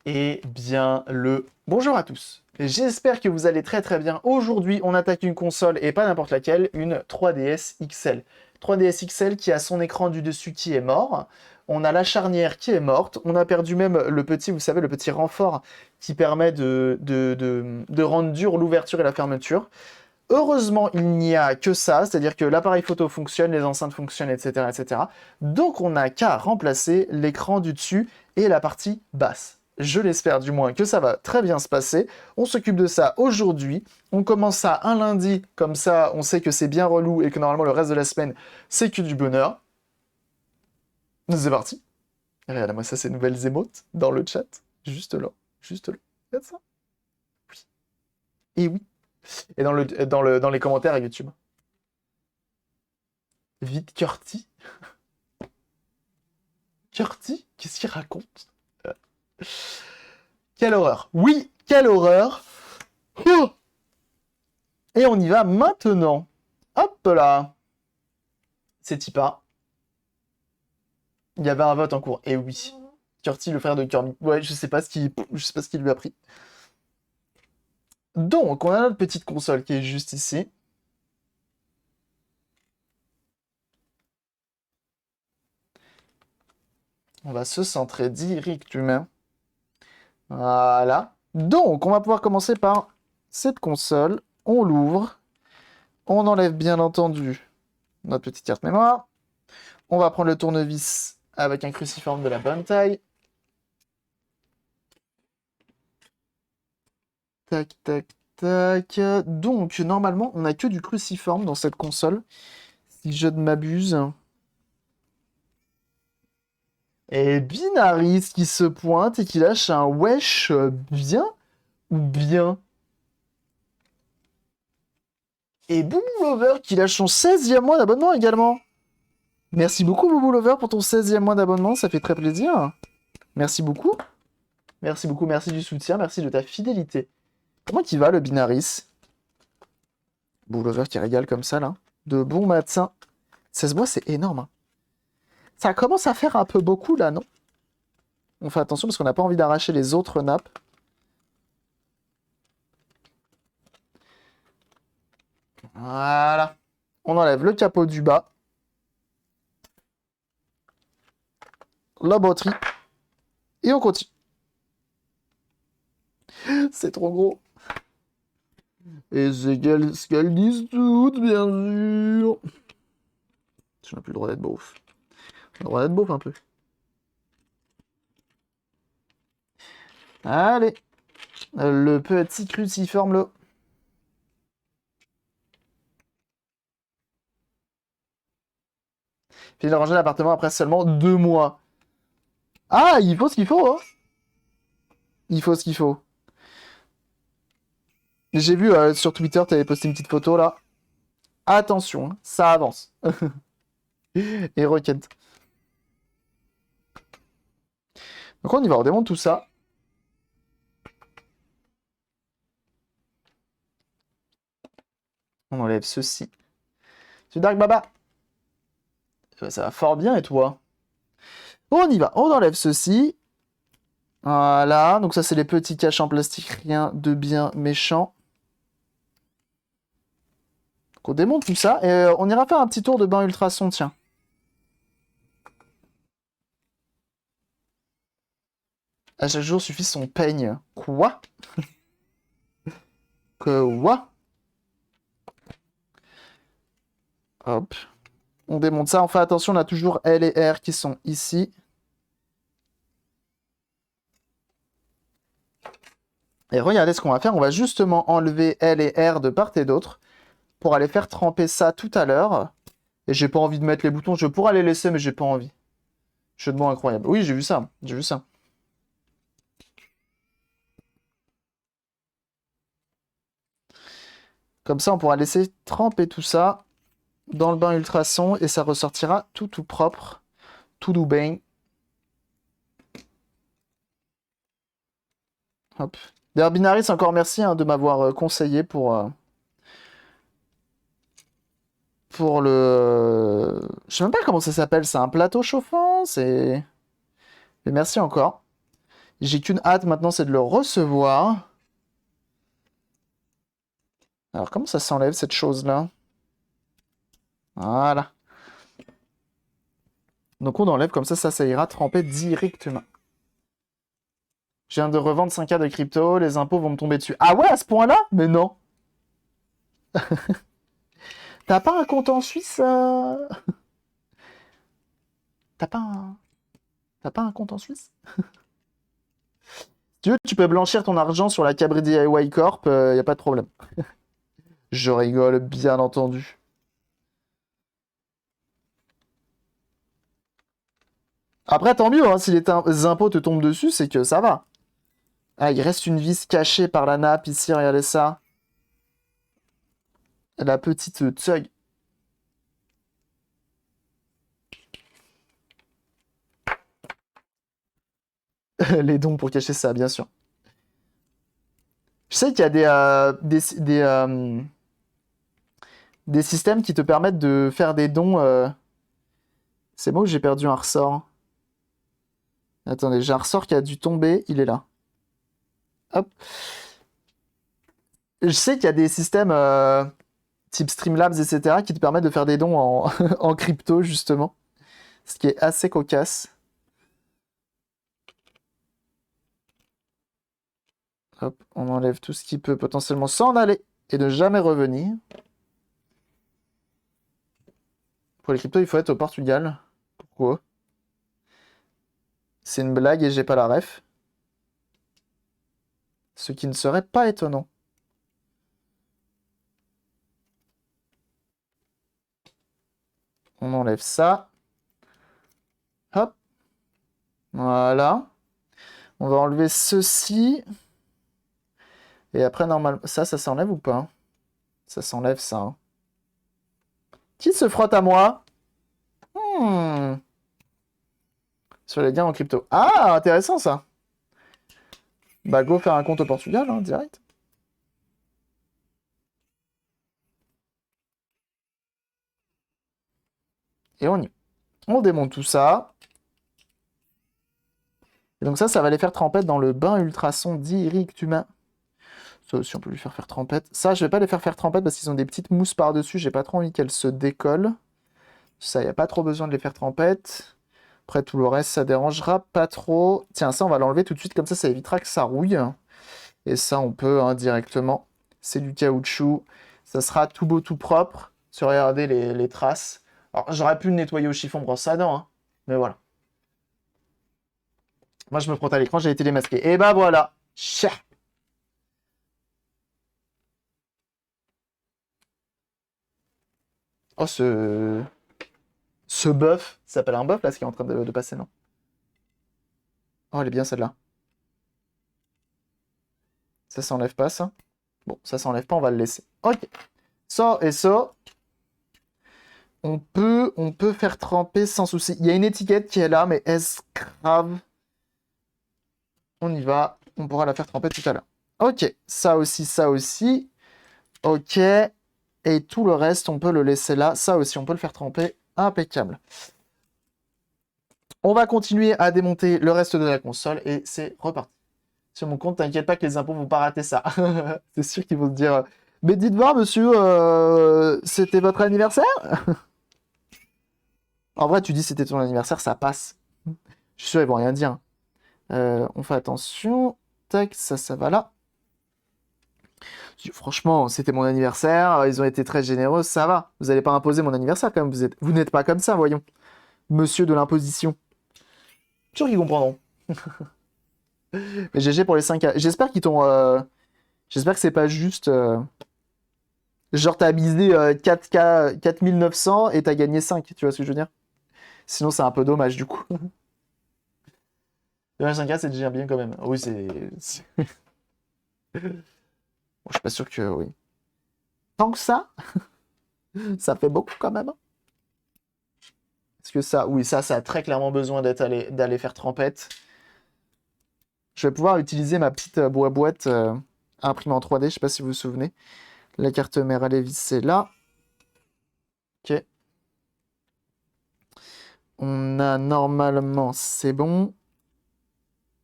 Eh bien, le bonjour à tous. J'espère que vous allez très très bien. Aujourd'hui, on attaque une console et pas n'importe laquelle, une 3DS XL. 3DS XL qui a son écran du dessus qui est mort. On a la charnière qui est morte. On a perdu même le petit, vous savez, le petit renfort qui permet de rendre dur l'ouverture et la fermeture. Heureusement, il n'y a que ça, c'est-à-dire que l'appareil photo fonctionne, les enceintes fonctionnent, etc., etc. Donc on n'a qu'à remplacer l'écran du dessus et la partie basse. Je l'espère du moins que ça va très bien se passer. On s'occupe de ça aujourd'hui. On commence ça un lundi, comme ça on sait que c'est bien relou et que normalement le reste de la semaine c'est que du bonheur. C'est parti. Regarde-moi ça, ces nouvelles émotes dans le chat. Juste là, juste là. Regarde ça. Oui. Et oui. Et dans les commentaires à YouTube. Vite Curti. Curti? Qu'est-ce qu'il raconte? Euh, Quelle horreur. Oui, quelle horreur. Oh, et on y va maintenant. Hop là. C'est Tipa. Il y avait un vote en cours. Et oui. Curti, le frère de Kirby. Ouais, je sais pas ce qu'il lui a pris. Donc, on a notre petite console qui est juste ici. On va se centrer directement. Voilà. Donc, on va pouvoir commencer par cette console. On l'ouvre. On enlève bien entendu notre petite carte mémoire. On va prendre le tournevis avec un cruciforme de la bonne taille. Tac, tac, tac. Donc, normalement, on n'a que du cruciforme dans cette console, si je ne m'abuse. Et Binaris qui se pointe et qui lâche un wesh bien ou bien. Et Boubou Lover qui lâche son 16e mois d'abonnement également. Merci beaucoup Boubou Lover pour ton 16e mois d'abonnement, ça fait très plaisir. Merci beaucoup. Merci beaucoup, merci du soutien, merci de ta fidélité. Comment il va le Binaris? Boubou Lover qui régale comme ça là. De bon matin. 16 mois c'est énorme, hein. Ça commence à faire un peu beaucoup là, non? On fait attention parce qu'on n'a pas envie d'arracher les autres nappes. Voilà. On enlève le capot du bas. La batterie. Et on continue. C'est trop gros. Et c'est ce qu'elles disent toutes, bien sûr. Je n'ai plus le droit d'être beauf. J'ai le droit d'être beauf un peu. Allez. Le petit cruciforme là. Puis il a rangé l'appartement après seulement 2 mois. Ah, il faut ce qu'il faut, hein. Il faut ce qu'il faut. J'ai vu sur Twitter, tu avais posté une petite photo là. Attention, hein, ça avance. Et requête. Donc on y va, on démonte tout ça. On enlève ceci. C'est Dark Baba. Ça va fort bien et toi? On y va, on enlève ceci. Voilà, donc ça c'est les petits caches en plastique, rien de bien méchant. Donc on démonte tout ça et on ira faire un petit tour de bain ultrason, tiens. À chaque jour suffit son peigne. Quoi? Quoi? Hop. On démonte ça, on fait attention, on a toujours L et R qui sont ici. Et regardez ce qu'on va faire, on va justement enlever L et R de part et d'autre pour aller faire tremper ça tout à l'heure. Et j'ai pas envie de mettre les boutons, je pourrais les laisser mais j'ai pas envie. Jeu de mots incroyable. Oui, j'ai vu ça, j'ai vu ça. Comme ça, on pourra laisser tremper tout ça dans le bain ultrason et ça ressortira tout propre, tout doux bain. Hop. D'ailleurs, Binaris, encore merci hein, de m'avoir conseillé pour le... Je sais même pas comment ça s'appelle, c'est un plateau chauffant, c'est... Et merci encore. J'ai qu'une hâte maintenant, c'est de le recevoir. Alors, comment ça s'enlève cette chose-là? Voilà. Donc on enlève comme ça ira tremper directement. Je viens de revendre 5K de crypto, les impôts vont me tomber dessus. Ah ouais, à ce point-là? Mais non. T'as pas un compte en Suisse T'as pas un... T'as pas un compte en Suisse? Si tu veux, tu peux blanchir ton argent sur la Cabri DIY Corp, y a pas de problème. Je rigole, bien entendu. Après, tant mieux, hein, si les impôts te tombent dessus, c'est que ça va. Ah, il reste une vis cachée par la nappe ici, regardez ça. La petite Tsug. Les dons pour cacher ça, bien sûr. Je sais qu'il y a des systèmes qui te permettent de faire des dons. C'est moi où j'ai perdu un ressort. Attendez, j'ai un ressort qui a dû tomber, il est là. Hop. Je sais qu'il y a des systèmes type Streamlabs, etc., qui te permettent de faire des dons en, en crypto, justement. Ce qui est assez cocasse. Hop, on enlève tout ce qui peut potentiellement s'en aller et ne jamais revenir. Pour les cryptos, il faut être au Portugal. Pourquoi? C'est une blague et j'ai pas la ref. Ce qui ne serait pas étonnant. On enlève ça. Hop. Voilà. On va enlever ceci. Et après, normalement... Ça s'enlève ou pas? Ça s'enlève, ça. Hein. Qui se frotte à moi? Sur les gains en crypto. Ah, intéressant, ça. Bah, go faire un compte au Portugal, hein, direct. Et on y va. On démonte tout ça. Et donc ça va les faire trempette dans le bain ultrason directement. Ça aussi, on peut lui faire trempette. Ça, je vais pas les faire trempette parce qu'ils ont des petites mousses par-dessus. J'ai pas trop envie qu'elles se décollent. Ça, y a pas trop besoin de les faire trempette. Après, tout le reste, ça dérangera pas trop. Tiens, ça, on va l'enlever tout de suite. Comme ça évitera que ça rouille. Et ça, on peut hein, directement. C'est du caoutchouc. Ça sera tout beau, tout propre. Se regarder les traces. Alors, j'aurais pu le nettoyer au chiffon brosse à dents. Hein, mais voilà. Moi, je me frotte à l'écran, j'ai été démasqué. Et bah voilà. Chia. Oh, ce bœuf. Ça s'appelle un bœuf, là, ce qui est en train de passer, non? Oh, elle est bien, celle-là. Ça s'enlève pas, ça? Bon, ça s'enlève pas, on va le laisser. Ok. Ça et ça. On peut faire tremper sans souci. Il y a une étiquette qui est là, mais est-ce grave? On y va. On pourra la faire tremper tout à l'heure. Ok. Ça aussi, ça aussi. Ok. Et tout le reste, on peut le laisser là. Ça aussi, on peut le faire tremper. Impeccable. On va continuer à démonter le reste de la console et c'est reparti. Sur mon compte, t'inquiète pas que les impôts vont pas rater ça. C'est sûr qu'ils vont te dire mais dites voir, monsieur, c'était votre anniversaire? En vrai, tu dis c'était ton anniversaire, ça passe. Je suis sûr, ils vont rien dire. On fait attention. Tac, ça va là. Franchement, c'était mon anniversaire, ils ont été très généreux, ça va. Vous n'allez pas imposer mon anniversaire quand même, vous n'êtes pas comme ça, voyons. Monsieur de l'imposition. Sûr qu'ils comprendront. Mais GG pour les 5K. J'espère qu'ils t'ont... J'espère que c'est pas juste... Genre t'as misé 4K, 4900 et t'as gagné 5, tu vois ce que je veux dire? Sinon c'est un peu dommage du coup. Le 5K c'est déjà bien quand même. Oui Bon, je suis pas sûr que... Oui. Tant que ça fait beaucoup quand même. Hein. Est-ce que ça... Oui, ça a très clairement besoin d'aller faire trempette. Je vais pouvoir utiliser ma petite boîte imprimée en 3D, je sais pas si vous vous souvenez. La carte mère, elle est vissée là. Ok. On a normalement, c'est bon.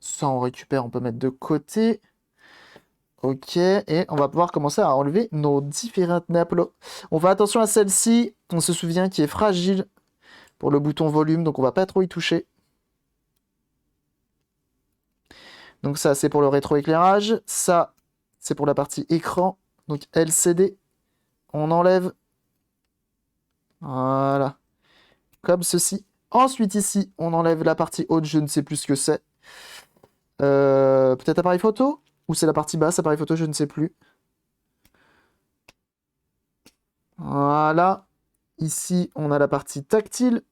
Ça, on récupère, on peut mettre de côté. Ok, et on va pouvoir commencer à enlever nos différentes nappes. On fait attention à celle-ci, on se souvient qui est fragile pour le bouton volume, donc on va pas trop y toucher. Donc ça, c'est pour le rétroéclairage. Ça, c'est pour la partie écran. Donc LCD, on enlève. Voilà. Comme ceci. Ensuite, ici, on enlève la partie haute, je ne sais plus ce que c'est. Peut-être appareil photo? Ou c'est la partie basse, appareil photo, je ne sais plus. Voilà. Ici, on a la partie tactile.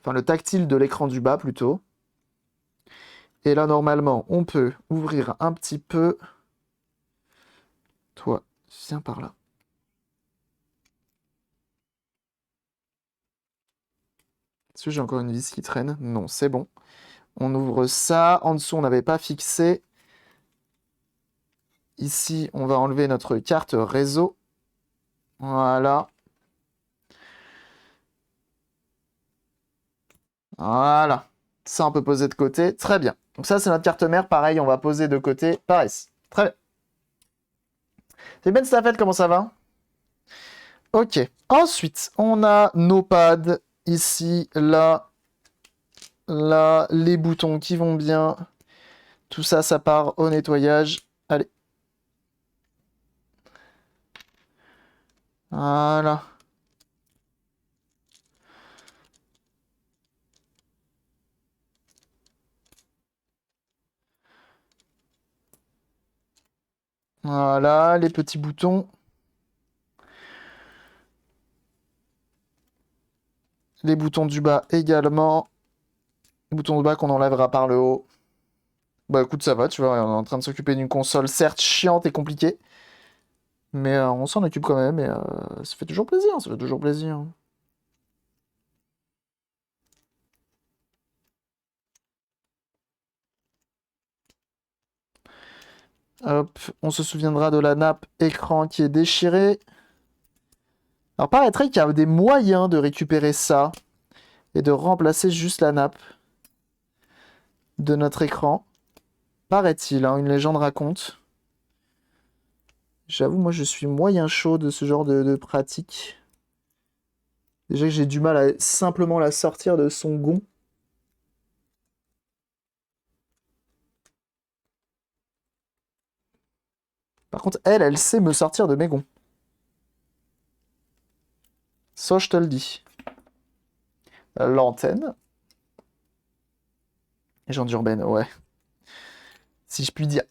Enfin, le tactile de l'écran du bas, plutôt. Et là, normalement, on peut ouvrir un petit peu. Toi, viens par là. Est-ce que j'ai encore une vis qui traîne? Non, c'est bon. On ouvre ça. En dessous, on n'avait pas fixé. Ici, on va enlever notre carte réseau. Voilà. Voilà. Ça, on peut poser de côté. Très bien. Donc ça, c'est notre carte mère. Pareil, on va poser de côté. Pareil. Très bien. C'est Ben Staffel, comment ça va? Ok. Ensuite, on a nos pads. Ici, là, là, les boutons qui vont bien. Tout ça, ça part au nettoyage. Allez. Voilà. Voilà, les petits boutons. Les boutons du bas également. Les boutons du bas qu'on enlèvera par le haut. Bah écoute, ça va, tu vois, on est en train de s'occuper d'une console certes chiante et compliquée. Mais on s'en occupe quand même et ça fait toujours plaisir, ça fait toujours plaisir. Hop, on se souviendra de la nappe écran qui est déchirée. Alors paraîtrait qu'il y a des moyens de récupérer ça et de remplacer juste la nappe de notre écran. Paraît-il, hein, une légende raconte. J'avoue, moi je suis moyen chaud de ce genre de pratique. Déjà que j'ai du mal à simplement la sortir de son gond. Par contre, elle sait me sortir de mes gonds. Ça, je te le dis. L'antenne. Légende urbaine, ouais. Si je puis dire.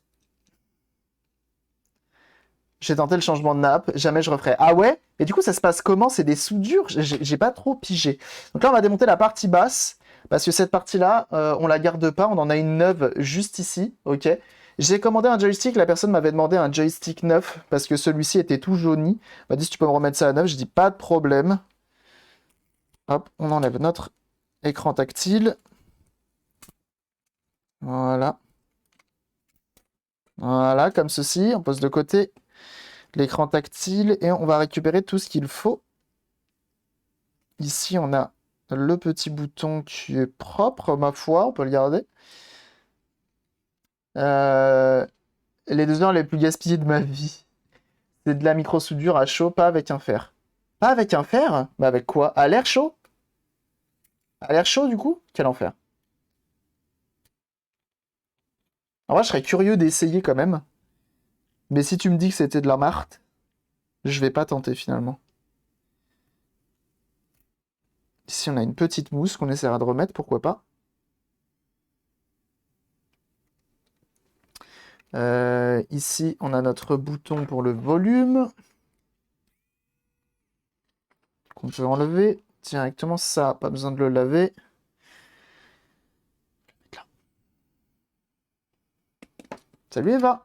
J'ai tenté le changement de nappe, jamais je referai. Ah ouais? Et du coup, ça se passe comment? C'est des soudures? J'ai pas trop pigé. Donc là, on va démonter la partie basse, parce que cette partie-là, on la garde pas, on en a une neuve juste ici, ok? J'ai commandé un joystick, la personne m'avait demandé un joystick neuf, parce que celui-ci était tout jauni. Elle m'a dit si tu peux me remettre ça à neuf, je dis pas de problème. Hop, on enlève notre écran tactile. Voilà. Voilà, comme ceci, on pose de côté l'écran tactile et on va récupérer tout ce qu'il faut. Ici, on a le petit bouton qui est propre, ma foi, on peut le garder. Les 2 heures les plus gaspillées de ma vie, c'est de la micro-soudure à chaud, pas avec un fer. Pas avec un fer? Mais avec quoi? À l'air chaud? À l'air chaud, du coup? Quel enfer. En vrai, je serais curieux d'essayer quand même. Mais si tu me dis que c'était de la marque, je vais pas tenter finalement. Ici, on a une petite mousse qu'on essaiera de remettre, pourquoi pas. Ici, on a notre bouton pour le volume. Qu'on peut enlever directement. Ça, pas besoin de le laver. Salut Eva!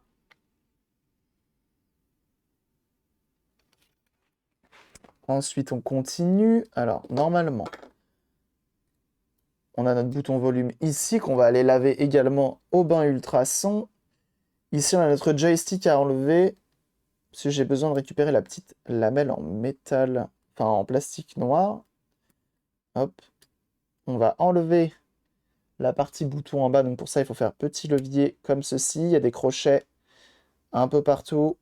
Ensuite, on continue. Alors, normalement, on a notre bouton volume ici qu'on va aller laver également au bain ultrason. Ici, on a notre joystick à enlever. Parce que j'ai besoin de récupérer la petite lamelle en métal, enfin en plastique noir. Hop. On va enlever la partie bouton en bas. Donc pour ça, il faut faire petit levier comme ceci. Il y a des crochets un peu partout.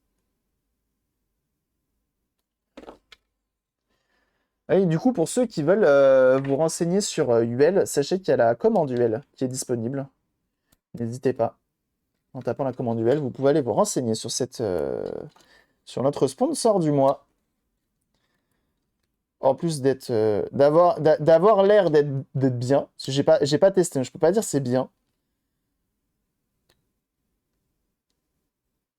Et du coup, pour ceux qui veulent vous renseigner sur UL, sachez qu'il y a la commande UL qui est disponible. N'hésitez pas. En tapant la commande UL, vous pouvez aller vous renseigner sur sur notre sponsor du mois. En plus d'avoir l'air d'être bien, parce que j'ai pas testé, je peux pas dire c'est bien.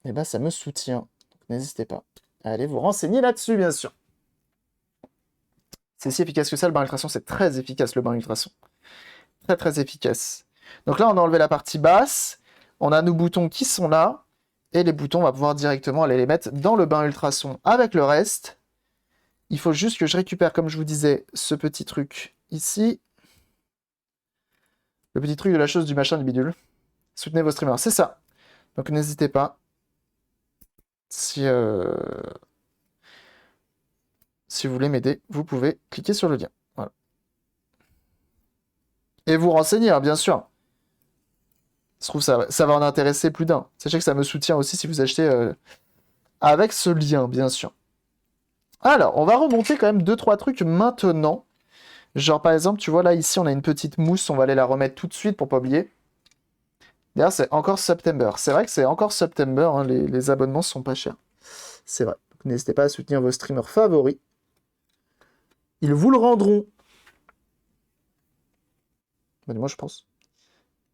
Et ben ça me soutient. Donc n'hésitez pas à aller vous renseigner là-dessus, bien sûr. C'est si efficace que ça, le bain d'ultrason, c'est très efficace le bain d'ultrason. Très très efficace. Donc là, on a enlevé la partie basse, on a nos boutons qui sont là, et les boutons, on va pouvoir directement aller les mettre dans le bain ultrason avec le reste. Il faut juste que je récupère, comme je vous disais, ce petit truc ici. Le petit truc de la chose du machin du bidule. Soutenez vos streamers, c'est ça. Donc n'hésitez pas. Si vous voulez m'aider, vous pouvez cliquer sur le lien. Voilà. Et vous renseigner, hein, bien sûr. Ça se trouve, ça va en intéresser plus d'un. Sachez que ça me soutient aussi si vous achetez avec ce lien, bien sûr. Alors, on va remonter quand même 2-3 trucs maintenant. Genre, par exemple, tu vois, là, ici, on a une petite mousse. On va aller la remettre tout de suite pour pas oublier. D'ailleurs, c'est encore September. C'est vrai que c'est encore September. Hein, les abonnements sont pas chers. C'est vrai. Donc, n'hésitez pas à soutenir vos streamers favoris. Ils vous le rendront. Moi, je pense.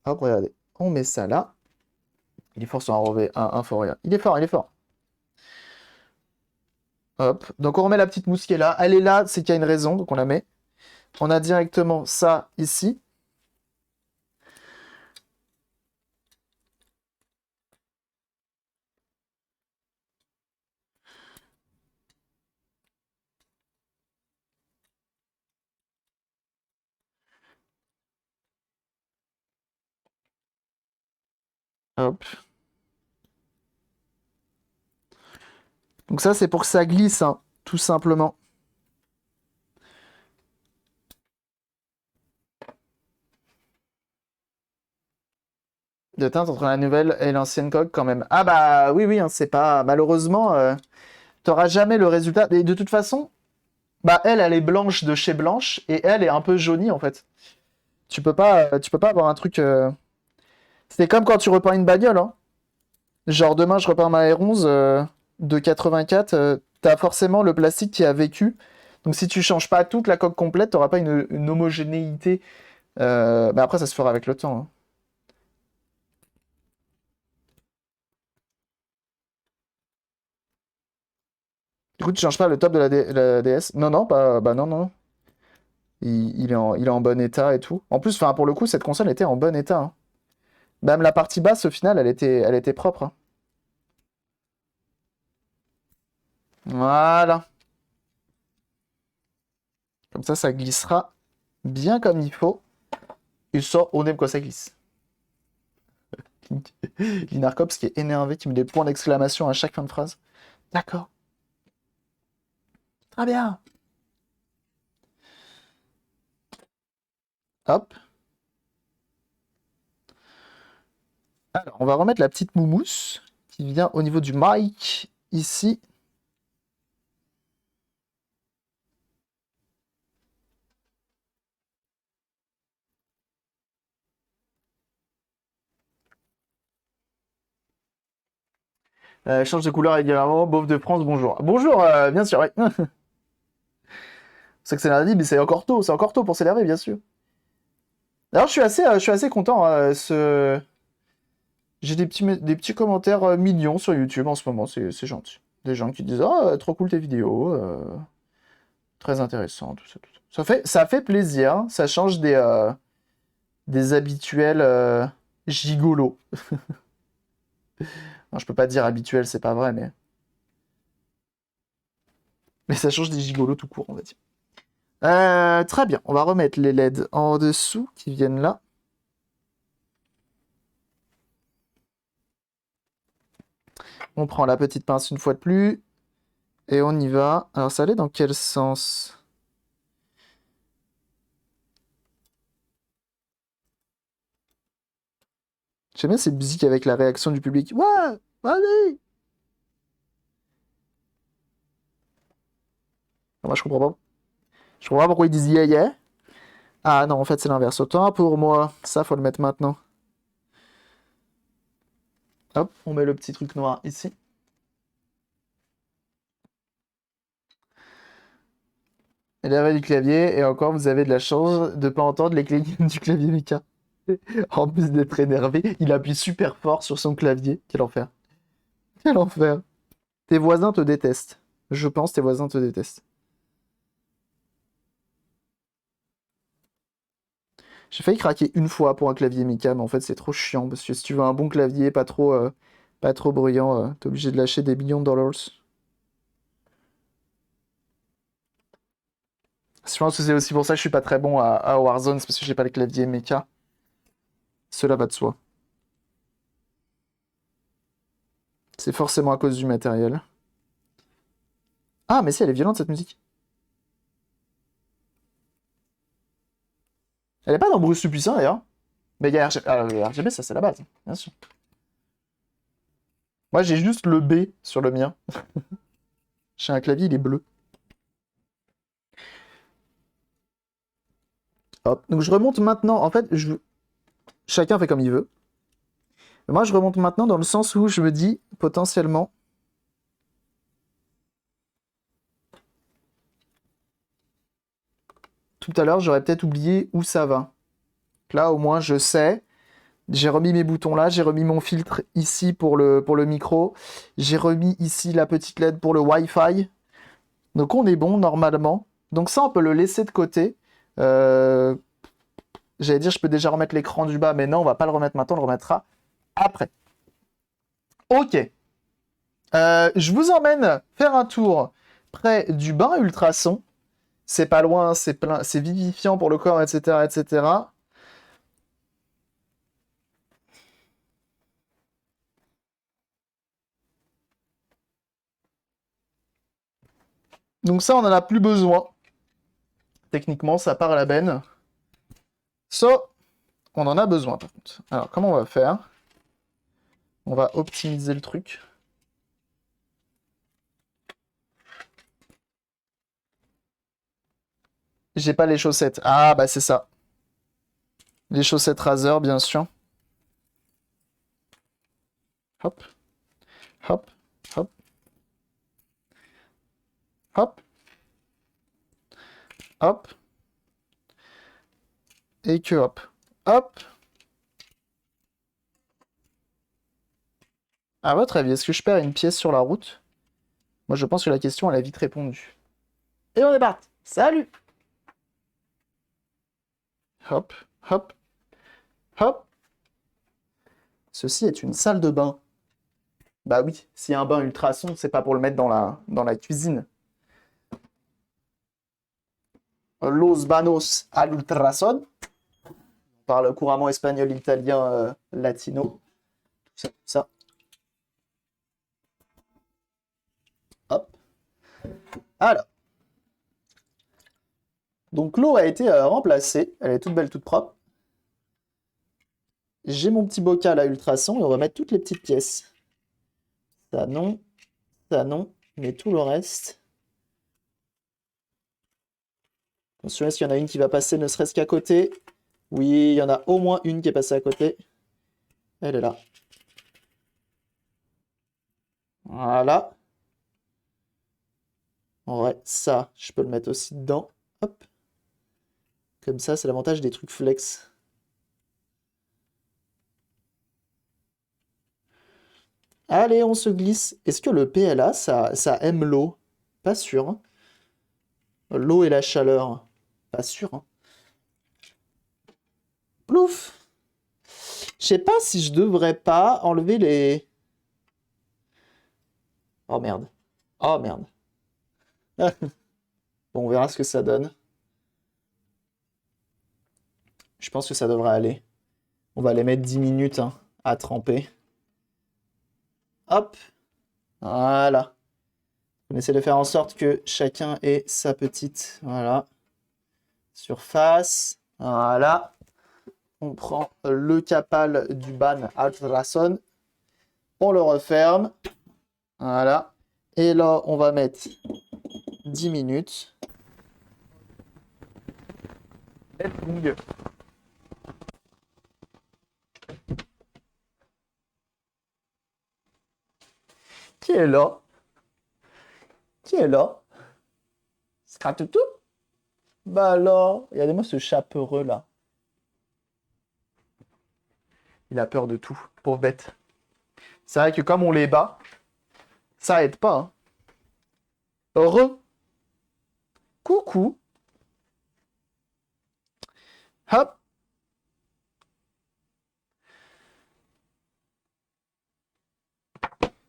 Hop, regardez. On met ça là. Il est fort sur un fort, regarde. Il est fort, il est fort. Hop. Donc, on remet la petite mousse qui est là. Elle est là, c'est qu'il y a une raison. Donc, on la met. On a directement ça ici. Hop. Donc ça, c'est pour que ça glisse, hein, tout simplement. De teinte entre la nouvelle et l'ancienne coque, quand même. Ah bah oui, oui, hein, c'est pas... Malheureusement, t'auras jamais le résultat. Et de toute façon, bah elle est blanche de chez Blanche, et elle est un peu jaunie, en fait. Tu peux pas avoir un truc... C'est comme quand tu repeins une bagnole, hein. Genre, demain, je repeins ma R11 de 84, t'as forcément le plastique qui a vécu. Donc si tu changes pas toute la coque complète, t'auras pas une homogénéité. Mais après, ça se fera avec le temps, hein. Du coup, tu changes pas le top de la DS? Non, non, bah non, non. Il est en bon état et tout. En plus, enfin, pour le coup, cette console était en bon état, hein. Même la partie basse, au final, elle était propre, hein. Voilà. Comme ça glissera bien comme il faut. Il sort, on aime quoi ça glisse. Linarcops qui est énervé, qui met des points d'exclamation à chaque fin de phrase. D'accord. Très bien. Hop. Alors, on va remettre la petite moumousse qui vient au niveau du mic, ici. Change de couleur régulièrement. Beauf de France, bonjour. Bonjour, bien sûr, ouais. C'est que c'est lundi, mais c'est encore tôt pour s'énerver, bien sûr. Alors, je suis assez content. J'ai des petits commentaires mignons sur YouTube en ce moment, c'est gentil. Des gens qui disent «Ah, trop cool tes vidéos, très intéressant, tout ça, tout ça». Ça fait plaisir, hein. Ça change des habituels gigolos. Non, je peux pas dire habituel, c'est pas vrai, mais ça change des gigolos tout court, on va dire. Très bien, on va remettre les LED en dessous qui viennent là. On prend la petite pince une fois de plus. Et on y va. Alors ça allait dans quel sens? J'aime bien cette musique avec la réaction du public. Ouais, allez! Moi, je comprends pas. Je comprends pas pourquoi ils disent yeah, yeah. Ah non, en fait, c'est l'inverse. Autant pour moi. Ça, faut le mettre maintenant. Hop, on met le petit truc noir ici. Et l'arrêt du clavier, et encore, vous avez de la chance de pas entendre les clés du clavier Mika. En plus d'être énervé, il appuie super fort sur son clavier. Quel enfer. Quel enfer. Tes voisins te détestent. Je pense tes voisins te détestent. J'ai failli craquer une fois pour un clavier Mika, mais en fait c'est trop chiant, parce que si tu veux un bon clavier, pas trop bruyant, t'es obligé de lâcher des millions de dollars. Je pense que c'est aussi pour ça que je suis pas très bon à Warzone, c'est parce que j'ai pas le clavier Mecha. Cela va de soi. C'est forcément à cause du matériel. Ah, mais si, elle est violente cette musique. Elle est pas dans Bruce le Puissant d'ailleurs. Mais il y a RGB, le RGB, ça c'est la base, bien sûr. Moi j'ai juste le B sur le mien. J'ai un clavier, il est bleu. Hop, donc je remonte maintenant. En fait, chacun fait comme il veut. Mais moi je remonte maintenant dans le sens où je me dis potentiellement. Tout à l'heure, j'aurais peut-être oublié où ça va. Là, au moins, je sais. J'ai remis mes boutons là, j'ai remis mon filtre ici pour le micro. J'ai remis ici la petite LED pour le Wi-Fi. Donc on est bon normalement. Donc ça, on peut le laisser de côté. Euh, J'allais dire, je peux déjà remettre l'écran du bas, mais non, on va pas le remettre maintenant, on le remettra après. Ok. Je vous emmène faire un tour près du bain ultrason. C'est pas loin, c'est plein, c'est vivifiant pour le corps, etc., etc. Donc ça, on en a plus besoin. Techniquement, ça part à la benne. Ça, on en a besoin par contre. Alors, comment on va faire? On va optimiser le truc. J'ai pas les chaussettes. Ah, bah c'est ça. Les chaussettes Razer, bien sûr. Hop, hop, hop, hop, hop. Et que hop. Hop. À votre avis, est-ce que je perds une pièce sur la route? Moi, je pense que la question, elle a vite répondu. Et on est parti. Salut! Hop, hop, hop. Ceci est une salle de bain. Bah oui, s'il y a un bain ultrason, c'est pas pour le mettre dans la cuisine. Los banos al ultrason. On parle couramment espagnol, italien, latino. Tout ça. Hop. Alors. Donc l'eau a été remplacée. Elle est toute belle, toute propre. J'ai mon petit bocal à ultrason et on va mettre toutes les petites pièces. Ça non, mais tout le reste. Attention, est-ce qu'il y en a une qui va passer ne serait-ce qu'à côté? Oui, il y en a au moins une qui est passée à côté. Elle est là. Voilà. Ouais, ça, je peux le mettre aussi dedans. Hop. Comme ça, c'est l'avantage des trucs flex. Allez, on se glisse. Est-ce que le PLA, ça aime l'eau? Pas sûr, hein. L'eau et la chaleur. Pas sûr, hein. Plouf! Je sais pas si je devrais pas enlever les... Oh merde. Oh merde. Bon, on verra ce que ça donne. Je pense que ça devrait aller. On va les mettre 10 minutes hein, à tremper. Hop. Voilà. On essaie de faire en sorte que chacun ait sa petite voilà, surface. Voilà. On prend le capal du ban Ultrason. On le referme. Voilà. Et là, on va mettre 10 minutes. Let's Qui est là? Qui est là? Scratoutou? Bah alors, regardez-moi ce chat peureux là. Il a peur de tout, pauvre bête. C'est vrai que comme on les bat, ça aide pas. Hein. Coucou. Hop.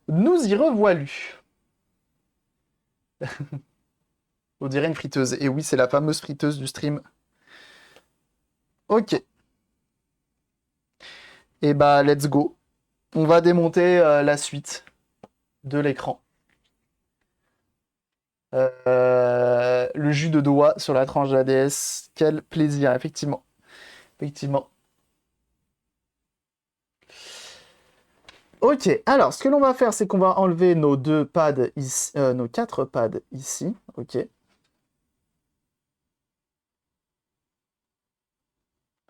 Nous y revoilù. On dirait une friteuse. Et oui, c'est la fameuse friteuse du stream. Ok. Et bah, let's go. On va démonter la suite de l'écran. Le jus de doigt sur la tranche de la DS. Quel plaisir, effectivement. Effectivement. Ok, alors ce que l'on va faire, c'est qu'on va enlever nos deux pads ici, nos 4 pads ici. Ok.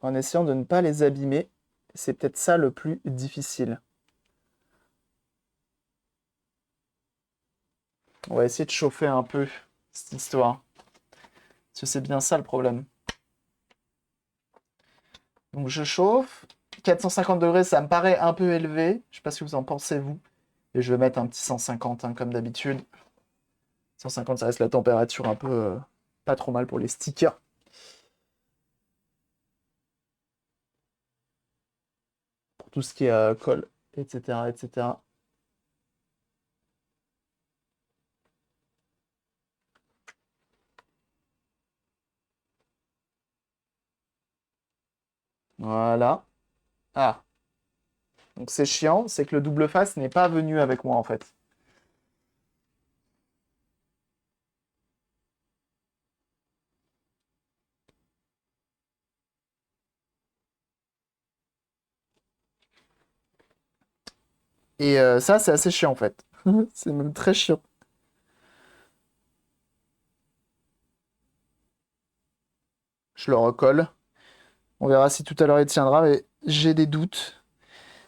En essayant de ne pas les abîmer. C'est peut-être ça le plus difficile. On va essayer de chauffer un peu cette histoire. Parce que c'est bien ça le problème. Donc je chauffe. 450 degrés, ça me paraît un peu élevé. Je sais pas si vous en pensez, vous. Et je vais mettre un petit 150, hein, comme d'habitude. 150, ça reste la température un peu pas trop mal pour les stickers. Pour tout ce qui est colle, etc., etc. Voilà. Ah. Donc c'est chiant, c'est que le double face n'est pas venu avec moi en fait. Et ça, c'est assez chiant en fait. C'est même très chiant. Je le recolle. On verra si tout à l'heure il tiendra, mais j'ai des doutes.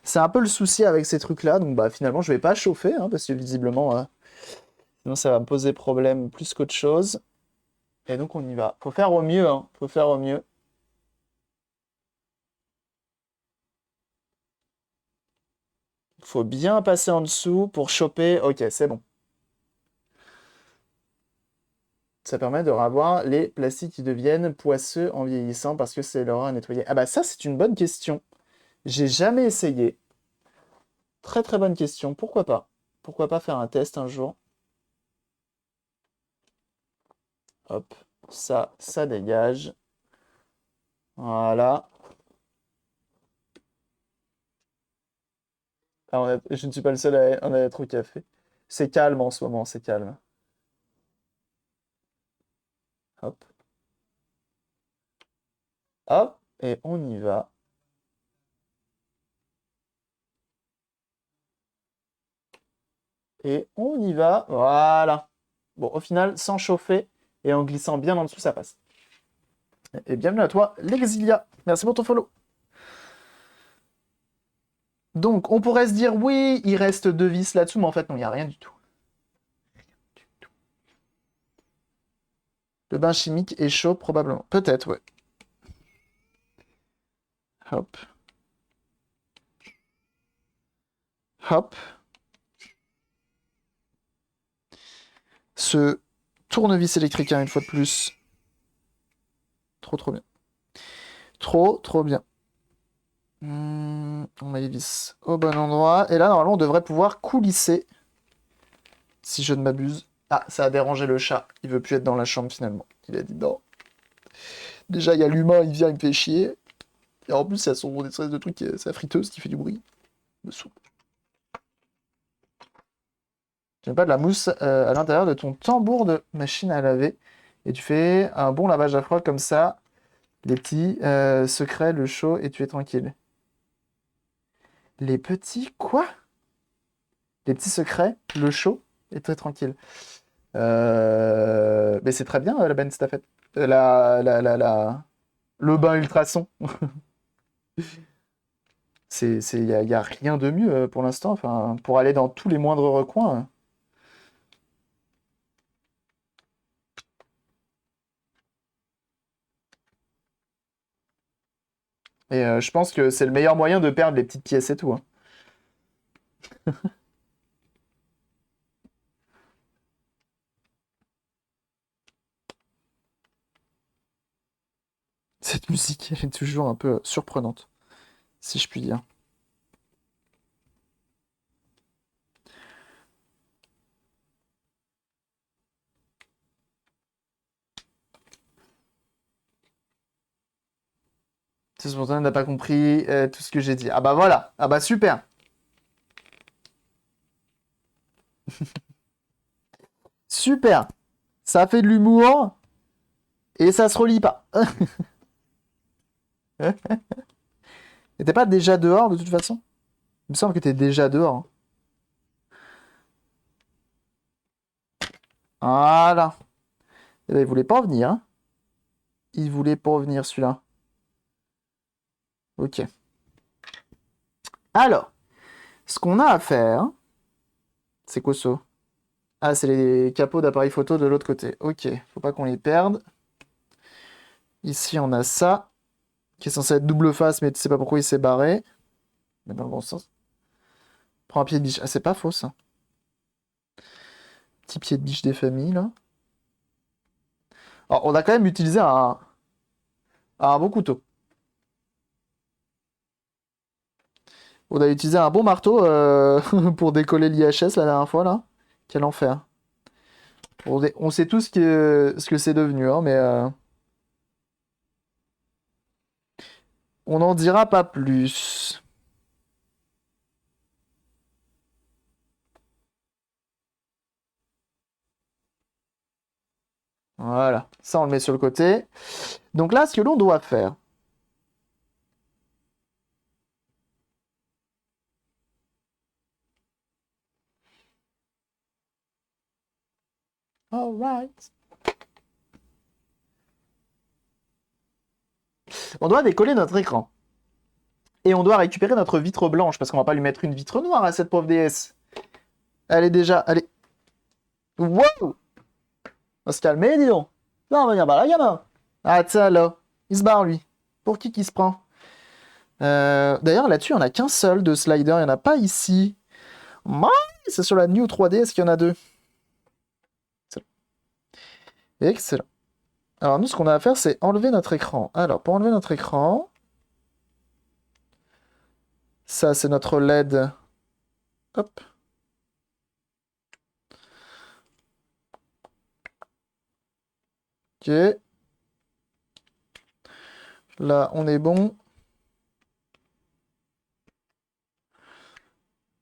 C'est un peu le souci avec ces trucs-là, donc bah finalement je vais pas chauffer, hein, parce que visiblement, sinon ça va me poser problème plus qu'autre chose. Et donc on y va. Faut faire au mieux, hein. Faut faire au mieux. Faut bien passer en dessous pour choper. Ok, c'est bon. Ça permet de revoir les plastiques qui deviennent poisseux en vieillissant parce que c'est leur à nettoyer. Ah bah ça, c'est une bonne question. J'ai jamais essayé. Très très bonne question. Pourquoi pas? Pourquoi pas faire un test un jour? Hop, ça dégage. Voilà. Ah, je ne suis pas le seul à en être au café. C'est calme en ce moment, c'est calme. Hop, hop, et on y va. Et on y va. Voilà. Bon, au final, sans chauffer et en glissant bien en dessous, ça passe. Et bienvenue à toi, l'Exilia. Merci pour ton follow. Donc, on pourrait se dire, oui, il reste 2 vis là-dessous, mais en fait, non, il n'y a rien du tout. Le bain chimique est chaud, probablement. Peut-être, ouais. Hop. Hop. Ce tournevis électrique, hein, une fois de plus. Trop, trop bien. Trop, trop bien. On met les vis au bon endroit. Et là, normalement, on devrait pouvoir coulisser. Si je ne m'abuse. Ah, ça a dérangé le chat. Il veut plus être dans la chambre, finalement. Il a dit non. Déjà, il y a l'humain, il vient, il me fait chier. Et en plus, il y a son espèce de truc, sa friteuse qui fait du bruit. Me saoule. Tu mets pas de la mousse à l'intérieur de ton tambour de machine à laver. Et tu fais un bon lavage à froid comme ça. Les petits secrets, le chaud et tu es tranquille. Les petits quoi? Les petits secrets, le chaud et tu es tranquille. Mais c'est très bien la Ben Staffet. Le bain ultrason. Y a rien de mieux pour l'instant. Enfin, pour aller dans tous les moindres recoins. Et je pense que c'est le meilleur moyen de perdre les petites pièces et tout, hein. Cette musique, elle est toujours un peu surprenante, si je puis dire. C'est spontané, n'a pas compris tout ce que j'ai dit. Ah bah voilà, ah bah super. Super. Ça fait de l'humour et ça se relie pas. Et t'es pas déjà dehors de toute façon? Il me semble que t'es déjà dehors, hein. Voilà. Eh ben, il voulait pas venir, hein. Il voulait pas venir celui-là. Ok. Alors, ce qu'on a à faire, c'est quoi ça? Ah, c'est les capots d'appareil photo de l'autre côté. Ok, faut pas qu'on les perde. Ici, on a ça, qui est censé être double face, mais tu sais pas pourquoi il s'est barré. Mais dans le bon sens. Prends un pied de biche. Ah, c'est pas faux, ça. Petit pied de biche des familles, là. Alors, on a quand même utilisé un bon couteau. On a utilisé un bon marteau pour décoller l'IHS la dernière fois, là. Quel enfer. On sait tous ce que c'est devenu, hein, mais on n'en dira pas plus. Voilà, ça on le met sur le côté. Donc là, ce que l'on doit faire. Alright. On doit décoller notre écran. Et on doit récupérer notre vitre blanche, parce qu'on va pas lui mettre une vitre noire à cette pauvre DS. Elle est déjà... Elle est... Wow! On va se calmer, dis donc. Non, on va venir par là, gamin. Ah, tiens, là. Il se barre, lui. Pour qui se prend? D'ailleurs, là-dessus, on a qu'un seul de slider. Il n'y en a pas ici. C'est sur la New 3DS qu'il y en a deux. Excellent. Alors, nous, ce qu'on a à faire, c'est enlever notre écran. Alors, pour enlever notre écran... Ça, c'est notre LED. Hop. Ok. Là, on est bon.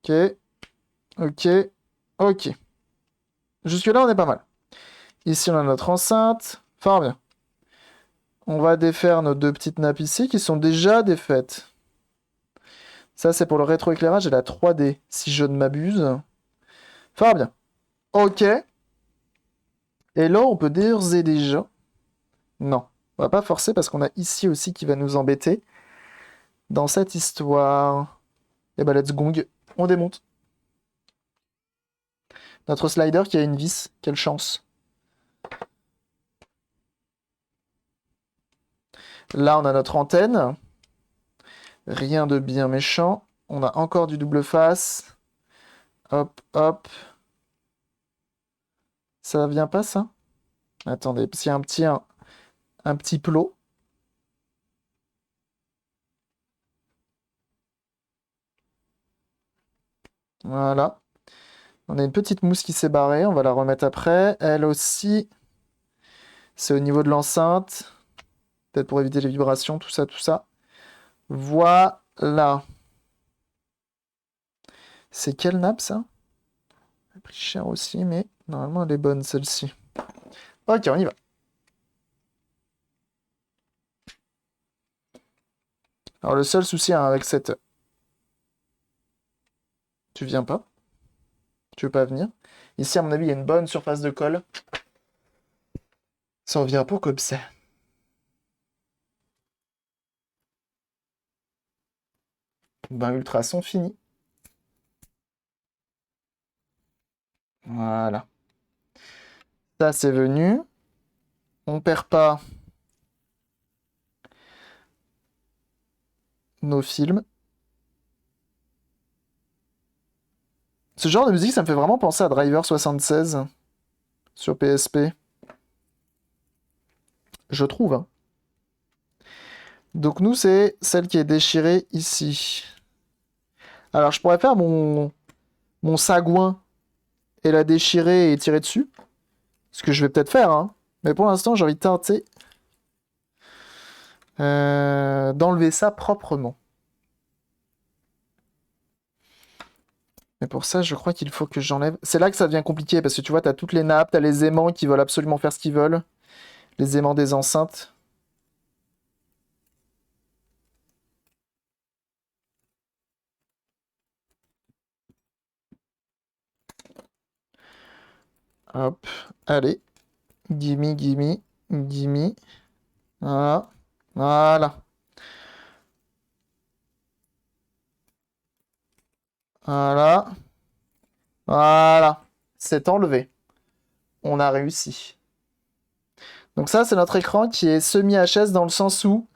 Ok. Ok. Ok. Jusque-là, on est pas mal. Ici, on a notre enceinte. Fort bien. On va défaire nos deux petites nappes ici qui sont déjà défaites. Ça, c'est pour le rétroéclairage et la 3D, si je ne m'abuse. Fort bien. Ok. Et là, on peut d'ores et déjà... Non. On va pas forcer parce qu'on a ici aussi qui va nous embêter. Dans cette histoire... Et bah, let's gong. On démonte. Notre slider qui a une vis. Quelle chance. Là, on a notre antenne. Rien de bien méchant. On a encore du double face. Hop, hop. Ça vient pas, ça? Attendez, parce qu'il y a un petit plot. Voilà. On a une petite mousse qui s'est barrée. On va la remettre après. Elle aussi. C'est au niveau de l'enceinte. Peut-être pour éviter les vibrations, tout ça, tout ça. Voilà. C'est quelle nappe, ça? Elle a pris cher aussi, mais normalement, elle est bonne, celle-ci. Ok, on y va. Alors le seul souci hein, avec cette... Tu viens pas? Tu veux pas venir? Ici, à mon avis, il y a une bonne surface de colle. Ça revient pas comme ça. Ben, ultrason fini. Voilà. Ça, c'est venu. On perd pas nos films. Ce genre de musique, ça me fait vraiment penser à Driver 76 sur PSP. Je trouve. Hein. Donc nous, c'est celle qui est déchirée ici. Alors, je pourrais faire mon sagouin et la déchirer et tirer dessus. Ce que je vais peut-être faire. Hein. Mais pour l'instant, j'ai envie de tenter d'enlever ça proprement. Mais pour ça, je crois qu'il faut que j'enlève... C'est là que ça devient compliqué, parce que tu vois, t'as toutes les nappes, t'as les aimants qui veulent absolument faire ce qu'ils veulent. Les aimants des enceintes. Hop, allez. Gimme, gimme, gimme. Voilà. Voilà. Voilà. Voilà. C'est enlevé. On a réussi. Donc ça, c'est notre écran qui est semi-HS dans le sens où...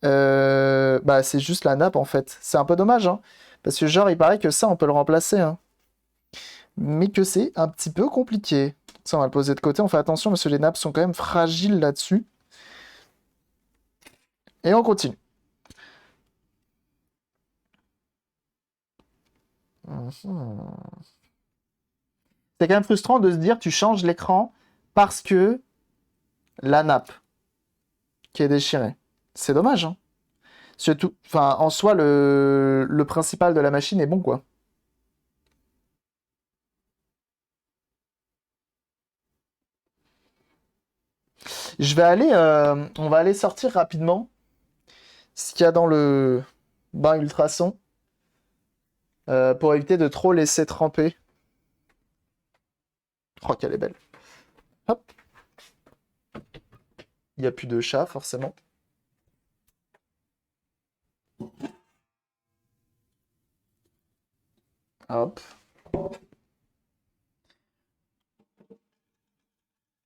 bah, c'est juste la nappe, en fait. C'est un peu dommage, hein. Parce que genre, il paraît que ça, on peut le remplacer, hein. Mais que c'est un petit peu compliqué. Ça, on va le poser de côté. On fait attention parce que les nappes sont quand même fragiles là-dessus. Et on continue. C'est quand même frustrant de se dire tu changes l'écran parce que la nappe qui est déchirée. C'est dommage, hein. Surtout, enfin, en soi, le principal de la machine est bon, quoi. On va aller sortir rapidement ce qu'il y a dans le bain ultrason pour éviter de trop laisser tremper. Oh, qu'elle est belle. Hop. Il n'y a plus de chat, forcément. Hop.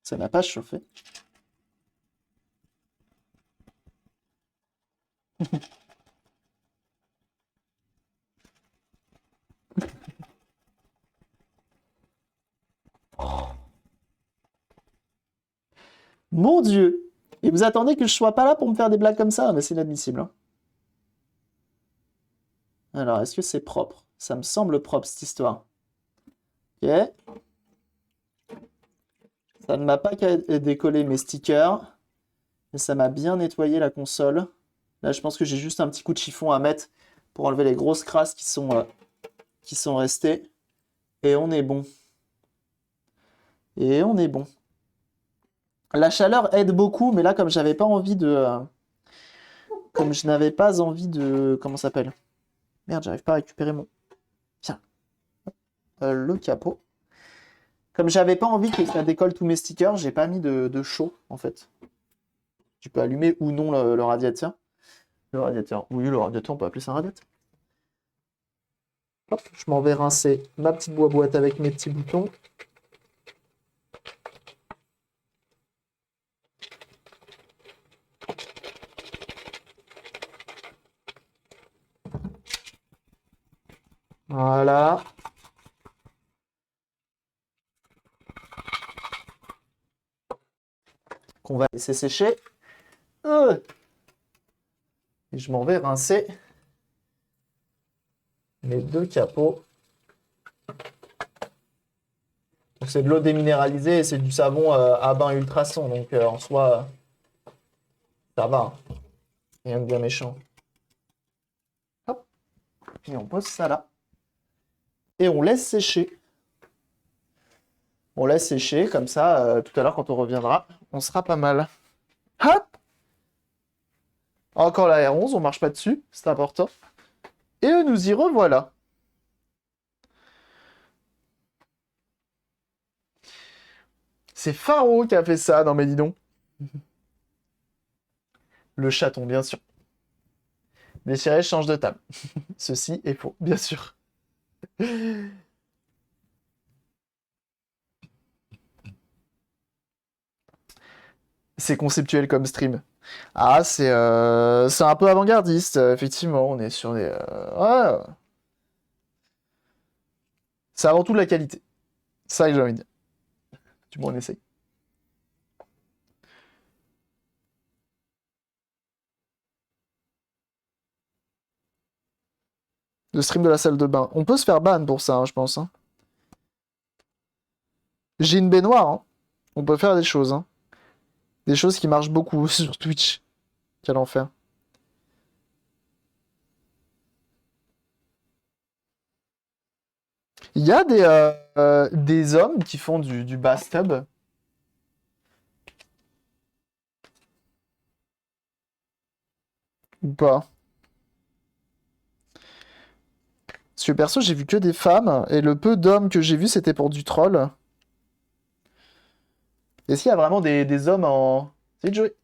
Ça n'a pas chauffé. Mon Dieu! Et vous attendez que je sois pas là pour me faire des blagues comme ça? Mais c'est inadmissible. Hein. Alors, est-ce que c'est propre? Ça me semble propre, cette histoire. Ok. Ça ne m'a pas décollé mes stickers. Mais ça m'a bien nettoyé la console. Là, je pense que j'ai juste un petit coup de chiffon à mettre pour enlever les grosses crasses qui sont restées. Et on est bon. Et on est bon. La chaleur aide beaucoup, mais là, comme j'avais pas envie de... comme je n'avais pas envie de... Comment ça s'appelle? Merde, j'arrive pas à récupérer mon... Tiens. Le capot. Comme j'avais pas envie que ça décolle tous mes stickers, j'ai pas mis de chaud, en fait. Tu peux allumer ou non le radiateur. Le radiateur. Oui, le radiateur, on peut appeler ça un radiateur. Hop, je m'en vais rincer ma petite boîte avec mes petits boutons. Voilà. Qu'on va laisser sécher. Et je m'en vais rincer mes deux capots. C'est de l'eau déminéralisée et c'est du savon à bain ultrason. Donc en soi, ça va. Hein. Rien de bien méchant. Hop. Et on pose ça là. Et on laisse sécher. On laisse sécher, comme ça, tout à l'heure, quand on reviendra, on sera pas mal. Hop! Encore la R11, on marche pas dessus, c'est important. Et nous y revoilà. C'est Faro qui a fait ça, non mais dis donc. Le chaton, bien sûr. Déchiré change de table. Ceci est faux, bien sûr. C'est conceptuel comme stream. Ah, c'est un peu avant-gardiste, effectivement. On est sur des. Ouais. C'est avant tout de la qualité. C'est ça que j'ai envie de dire. Du moins, on essaye. Le stream de la salle de bain. On peut se faire ban pour ça, hein, je pense. Hein. J'ai une baignoire. Hein. On peut faire des choses. Hein. Des choses qui marchent beaucoup sur Twitch. Quel enfer. Il y a des hommes qui font du bathtub. Ou pas. Parce que perso, j'ai vu que des femmes. Et le peu d'hommes que j'ai vu, c'était pour du troll. Est-ce qu'il y a vraiment des hommes en. C'est Joey.